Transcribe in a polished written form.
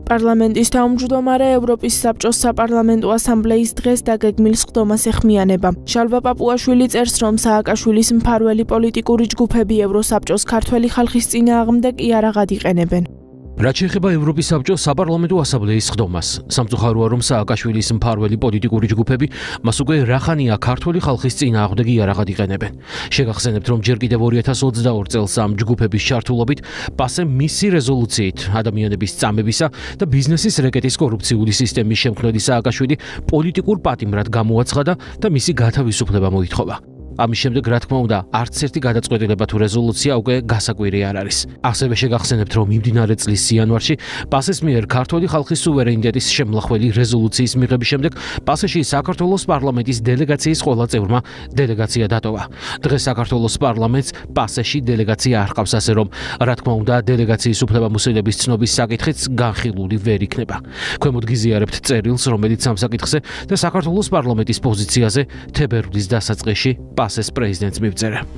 პარლამენტის თავმჯდომარე ევროპის საბჭოს საპარლამენტო ასამბლეის დღეს დაგეგმილ სხდომას ეხმიანება. შალვა პაპუაშვილი წერს, რომ სააკაშვილის მფარველი პოლიტიკური ჯგუფები ევროსაბჭოს ქართველი ხალხის წინააღმდეგ იარაღად იყენებენ. რაც შეეხება ევროპის საბჭოს საპარლამენტო ასამბლეის სხდომას, სამწუხაროა, რომ სააკაშვილის მფარველი პოლიტიკური ჯგუფები მას უკვე რახანია ქართველი ხალხის წინააღმდეგ იარაღად იყენებენ. შეგახსენებთ, რომ ჯერ კიდევ 2022 წელს ამ ჯგუფების ჩართულობით პასემ მისი რეზოლუციით ადამიანების წამებისა და ბიზნესის რეკეტის კორუფციული სისტემის შემქმნელი სააკაშვილი პოლიტიკურ პატიმრად გამოაცხადა და მისი გათავისუფლება მოითხოვა. ამის შემდეგ, რა თქმა უნდა, არც ერთი გადაწყვეტილება თუ რეზოლუცია უკვე გასაკვირი არ არის. ასევე შეგახსენებთ, რომ მიმდინარე წლის იანვარში პასეს მიერ ქართველი ხალხის სუვერენიტეტის შემლახველი რეზოლუციის მიღების შემდეგ პასეში საქართველოს პარლამენტის დელეგაციის ყველა წევრმა დელეგაცია დატოვა. დღეს საქართველოს პარლამენტს პასეში დელეგაცია არ ჰყავს, ასე რომ, რა თქმა უნდა, დელეგაციის უფლებამოსილების ცნობის საკითხიც განხილული ვერ იქნება. ქვემოთ გიზიარებთ წერილს, რომელიც ამ საკითხზე და საქართველოს პარლამენტის პოზიციაზე თებერვლის დასაწყისში პასეს პრეზიდენტს მივწერა.